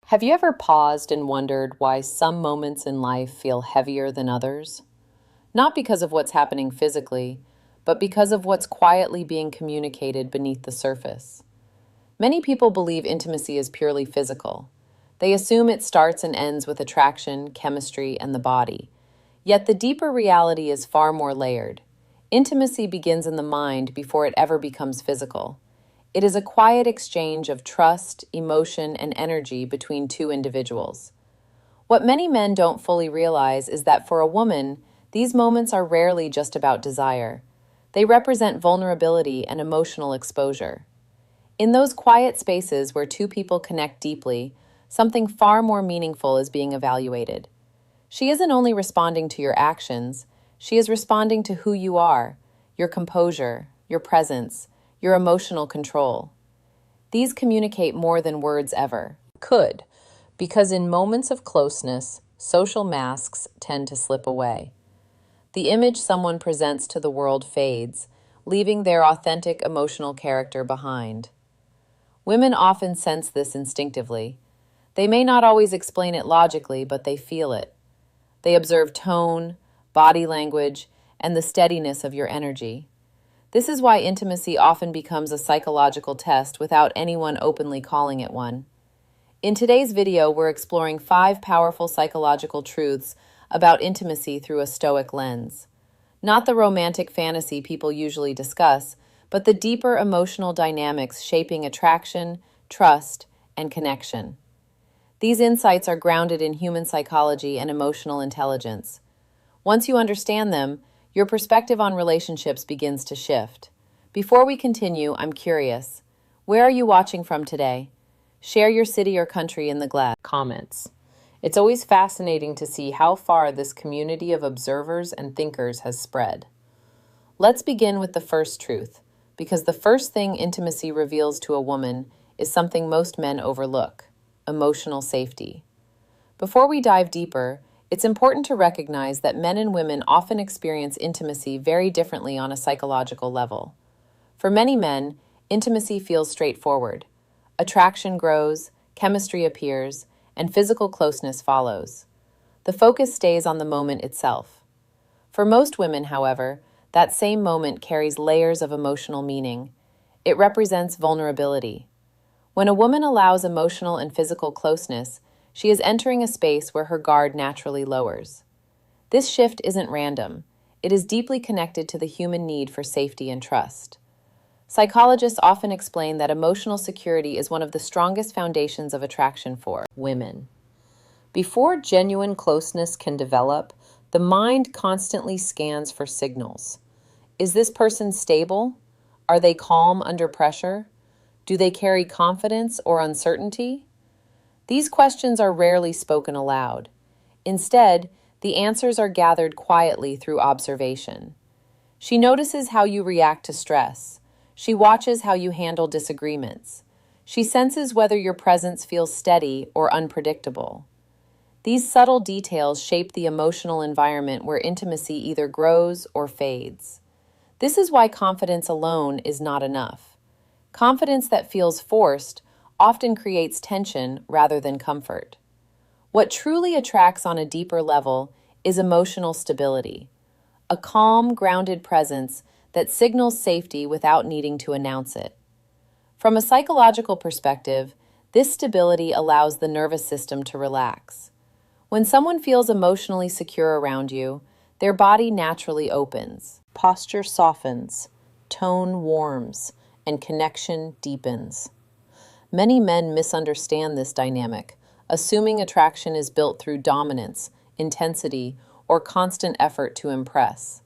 Have you ever paused and wondered why some moments in life feel heavier than others? Not because of what's happening physically, but because of what's quietly being communicated beneath the surface. Many people believe intimacy is purely physical. They assume it starts and ends with attraction, chemistry, and the body. Yet the deeper reality is far more layered. Intimacy begins in the mind before it ever becomes physical. It is a quiet exchange of trust, emotion, and energy between two individuals. What many men don't fully realize is that for a woman, these moments are rarely just about desire. They represent vulnerability and emotional exposure. In those quiet spaces where two people connect deeply, something far more meaningful is being evaluated. She isn't only responding to your actions, she is responding to who you are, your composure, your presence, your emotional control. These communicate more than words ever could, because in moments of closeness, social masks tend to slip away. The image someone presents to the world fades, leaving their authentic emotional character behind. Women often sense this instinctively. They may not always explain it logically, but they feel it. They observe tone, body language, and the steadiness of your energy. This is why intimacy often becomes a psychological test without anyone openly calling it one. In today's video, we're exploring 5 powerful psychological truths about intimacy through a stoic lens. Not the romantic fantasy people usually discuss, but the deeper emotional dynamics shaping attraction, trust, and connection. These insights are grounded in human psychology and emotional intelligence. Once you understand them, your perspective on relationships begins to shift. Before we continue, I'm curious. Where are you watching from today? Share your city or country in the comments. It's always fascinating to see how far this community of observers and thinkers has spread. Let's begin with the first truth, because the first thing intimacy reveals to a woman is something most men overlook: emotional safety. Before we dive deeper, it's important to recognize that men and women often experience intimacy very differently on a psychological level. For many men, intimacy feels straightforward. Attraction grows, chemistry appears, and physical closeness follows. The focus stays on the moment itself. For most women, however, that same moment carries layers of emotional meaning. It represents vulnerability. When a woman allows emotional and physical closeness, she is entering a space where her guard naturally lowers. This shift isn't random. It is deeply connected to the human need for safety and trust. Psychologists often explain that emotional security is one of the strongest foundations of attraction for women. Before genuine closeness can develop, the mind constantly scans for signals. Is this person stable? Are they calm under pressure? Do they carry confidence or uncertainty? These questions are rarely spoken aloud. Instead, the answers are gathered quietly through observation. She notices how you react to stress. She watches how you handle disagreements. She senses whether your presence feels steady or unpredictable. These subtle details shape the emotional environment where intimacy either grows or fades. This is why confidence alone is not enough. Confidence that feels forced often creates tension rather than comfort. What truly attracts on a deeper level is emotional stability, a calm, grounded presence that signals safety without needing to announce it. From a psychological perspective, this stability allows the nervous system to relax. When someone feels emotionally secure around you, their body naturally opens, posture softens, tone warms, and connection deepens. Many men misunderstand this dynamic, assuming attraction is built through dominance, intensity, or constant effort to impress.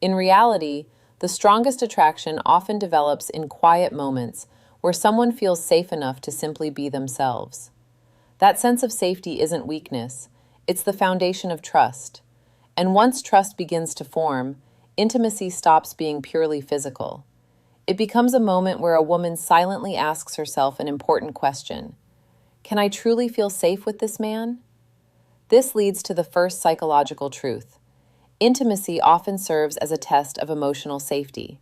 In reality, the strongest attraction often develops in quiet moments where someone feels safe enough to simply be themselves. That sense of safety isn't weakness, it's the foundation of trust. And once trust begins to form, intimacy stops being purely physical. It becomes a moment where a woman silently asks herself an important question: can I truly feel safe with this man? This leads to the first psychological truth. Intimacy often serves as a test of emotional safety.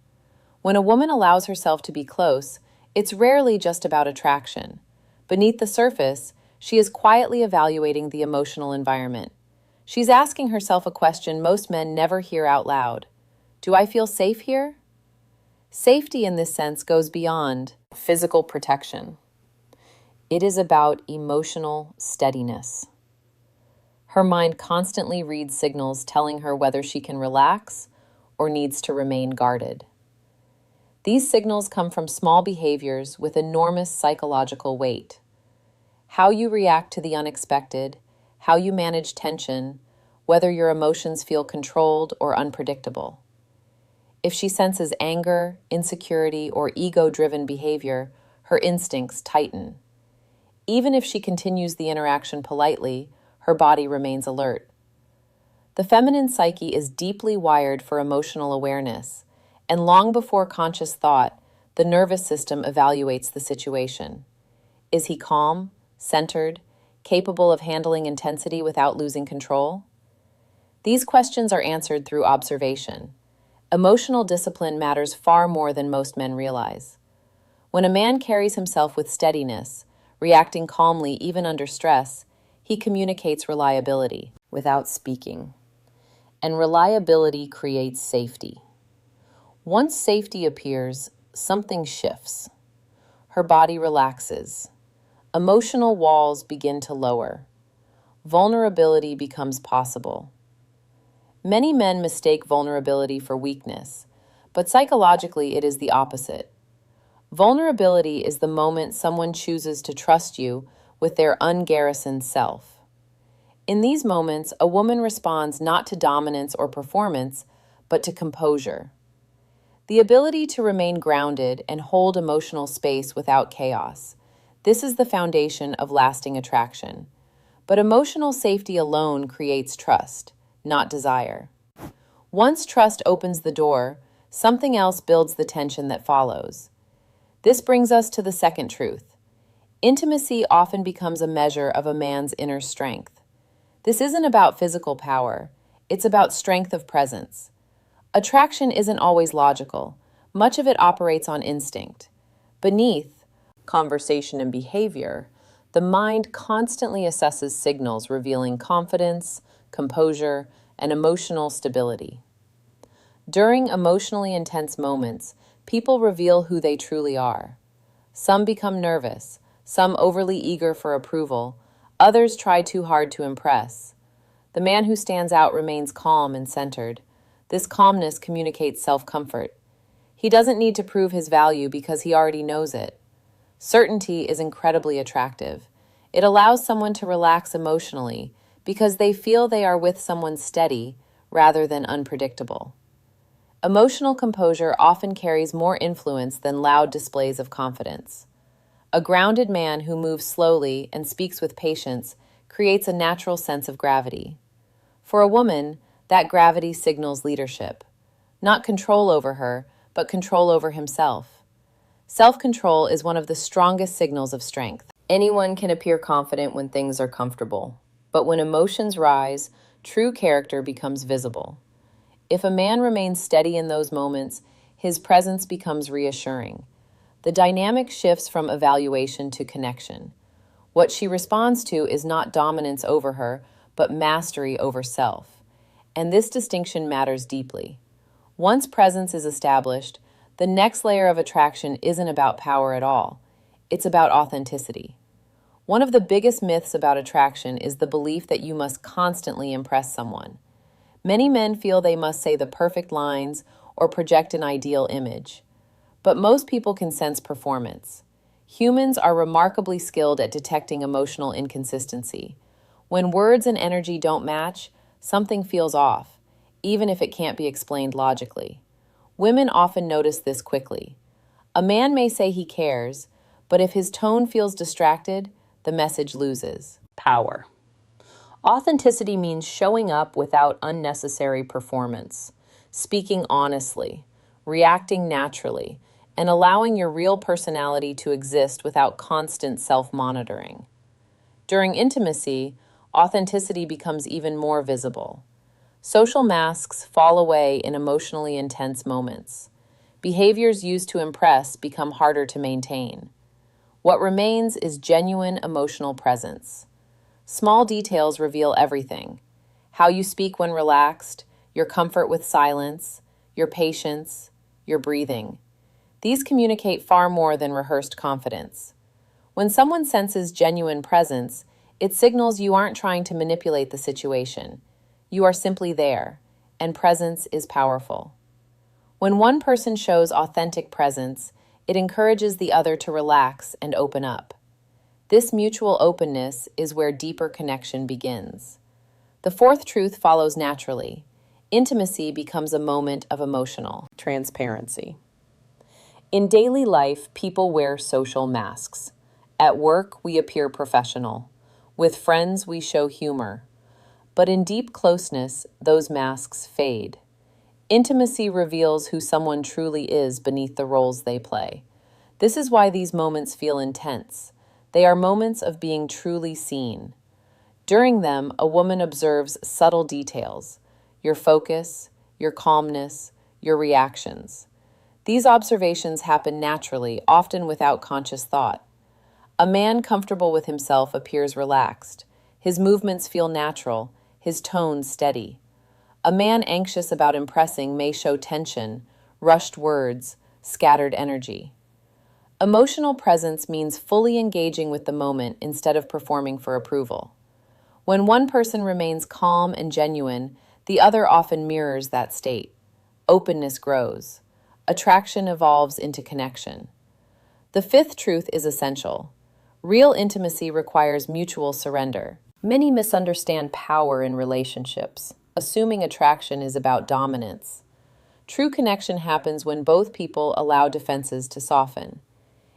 When a woman allows herself to be close, it's rarely just about attraction. Beneath the surface, She is quietly evaluating the emotional environment. She's asking herself a question most men never hear out loud. Do I feel safe here? Safety in this sense goes beyond physical protection. It is about emotional steadiness. Her mind constantly reads signals telling her whether she can relax or needs to remain guarded. These signals come from small behaviors with enormous psychological weight. How you react to the unexpected, how you manage tension, whether your emotions feel controlled or unpredictable. If she senses anger, insecurity, or ego-driven behavior, her instincts tighten. Even if she continues the interaction politely, her body remains alert. The feminine psyche is deeply wired for emotional awareness, and long before conscious thought, the nervous system evaluates the situation. Is he calm, centered, capable of handling intensity without losing control? These questions are answered through observation. Emotional discipline matters far more than most men realize. When a man carries himself with steadiness, reacting calmly even under stress, he communicates reliability without speaking. And reliability creates safety. Once safety appears, something shifts. Her body relaxes. Emotional walls begin to lower. Vulnerability becomes possible. Many men mistake vulnerability for weakness, but psychologically it is the opposite. Vulnerability is the moment someone chooses to trust you with their ungarrisoned self. In these moments, a woman responds not to dominance or performance, but to composure. The ability to remain grounded and hold emotional space without chaos. This is the foundation of lasting attraction. But emotional safety alone creates trust, not desire. Once trust opens the door, something else builds the tension that follows. This brings us to the second truth. Intimacy often becomes a measure of a man's inner strength. This isn't about physical power, it's about strength of presence. Attraction isn't always logical. Much of it operates on instinct. Beneath conversation and behavior, the mind constantly assesses signals revealing confidence, composure, and emotional stability. During emotionally intense moments, people reveal who they truly are. Some become nervous, some overly eager for approval, others try too hard to impress. The man who stands out remains calm and centered. This calmness communicates self-comfort. He doesn't need to prove his value because he already knows it. Certainty is incredibly attractive. It allows someone to relax emotionally because they feel they are with someone steady rather than unpredictable. Emotional composure often carries more influence than loud displays of confidence. A grounded man who moves slowly and speaks with patience creates a natural sense of gravity. For a woman, that gravity signals leadership. Not control over her, but control over himself. Self-control is one of the strongest signals of strength. Anyone can appear confident when things are comfortable, but when emotions rise, true character becomes visible. If a man remains steady in those moments, his presence becomes reassuring. The dynamic shifts from evaluation to connection. What she responds to is not dominance over her, but mastery over self. And this distinction matters deeply. Once presence is established, the next layer of attraction isn't about power at all. It's about authenticity. One of the biggest myths about attraction is the belief that you must constantly impress someone. Many men feel they must say the perfect lines or project an ideal image. But most people can sense performance. Humans are remarkably skilled at detecting emotional inconsistency. When words and energy don't match, something feels off, even if it can't be explained logically. Women often notice this quickly. A man may say he cares, but if his tone feels distracted, the message loses power. Authenticity means showing up without unnecessary performance, speaking honestly, reacting naturally, and allowing your real personality to exist without constant self-monitoring. During intimacy, authenticity becomes even more visible. Social masks fall away in emotionally intense moments. Behaviors used to impress become harder to maintain. What remains is genuine emotional presence. Small details reveal everything: how you speak when relaxed, your comfort with silence, your patience, your breathing. These communicate far more than rehearsed confidence. When someone senses genuine presence, it signals you aren't trying to manipulate the situation. You are simply there, and presence is powerful. When one person shows authentic presence, it encourages the other to relax and open up. This mutual openness is where deeper connection begins. The fourth truth follows naturally. Intimacy becomes a moment of emotional transparency. In daily life, people wear social masks. At work, we appear professional. With friends, we show humor. But in deep closeness, those masks fade. Intimacy reveals who someone truly is beneath the roles they play. This is why these moments feel intense. They are moments of being truly seen. During them, a woman observes subtle details: your focus, your calmness, your reactions. These observations happen naturally, often without conscious thought. A man comfortable with himself appears relaxed. His movements feel natural, his tone steady. A man anxious about impressing may show tension, rushed words, scattered energy. Emotional presence means fully engaging with the moment instead of performing for approval. When one person remains calm and genuine, the other often mirrors that state. Openness grows. Attraction evolves into connection. The fifth truth is essential. Real intimacy requires mutual surrender. Many misunderstand power in relationships, assuming attraction is about dominance. True connection happens when both people allow defenses to soften.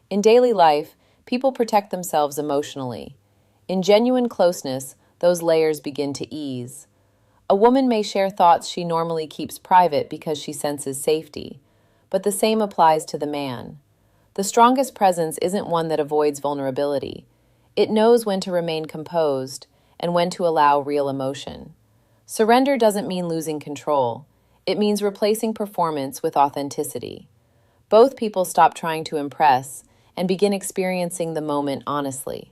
In daily life, people protect themselves emotionally. In genuine closeness, those layers begin to ease. A woman may share thoughts she normally keeps private because she senses safety, but the same applies to the man. The strongest presence isn't one that avoids vulnerability. It knows when to remain composed and when to allow real emotion. Surrender doesn't mean losing control. It means replacing performance with authenticity. Both people stop trying to impress and begin experiencing the moment honestly.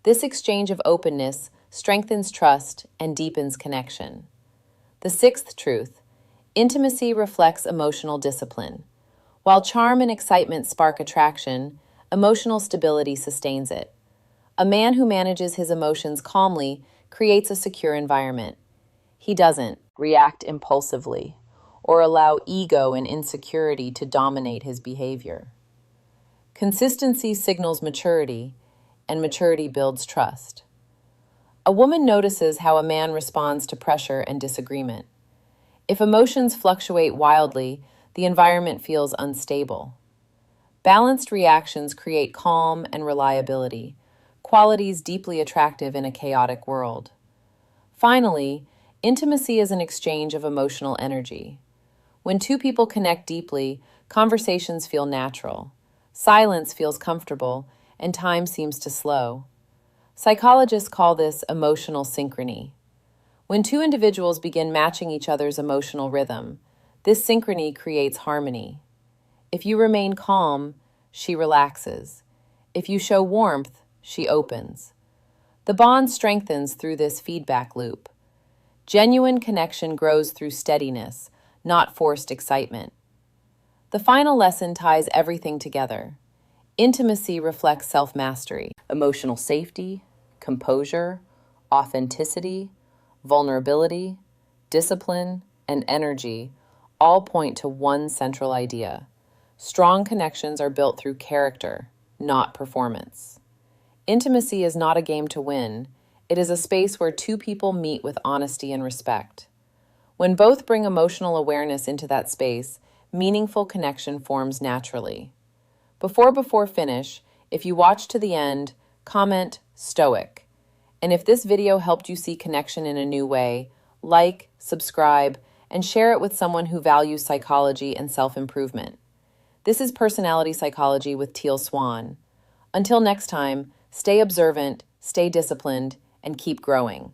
This exchange of openness strengthens trust and deepens connection. The sixth truth: intimacy reflects emotional discipline. While charm and excitement spark attraction, emotional stability sustains it. A man who manages his emotions calmly creates a secure environment. He doesn't react impulsively or allow ego and insecurity to dominate his behavior. Consistency signals maturity, and maturity builds trust. A woman notices how a man responds to pressure and disagreement. If emotions fluctuate wildly, the environment feels unstable. Balanced reactions create calm and reliability, qualities deeply attractive in a chaotic world. Finally, intimacy is an exchange of emotional energy. When two people connect deeply, conversations feel natural, silence feels comfortable, and time seems to slow. Psychologists call this emotional synchrony. When two individuals begin matching each other's emotional rhythm, this synchrony creates harmony. If you remain calm, she relaxes. If you show warmth, she opens. The bond strengthens through this feedback loop. Genuine connection grows through steadiness, not forced excitement. The final lesson ties everything together. Intimacy reflects self-mastery, emotional safety, composure, authenticity, vulnerability, discipline, and energy all point to one central idea. Strong connections are built through character, not performance. Intimacy is not a game to win. It is a space where two people meet with honesty and respect. When both bring emotional awareness into that space, meaningful connection forms naturally. Before finish, if you watch to the end, comment "stoic." And if this video helped you see connection in a new way, like, subscribe, and share it with someone who values psychology and self-improvement. This is Personality Psychology with Teal Swan. Until next time, stay observant, stay disciplined, and keep growing.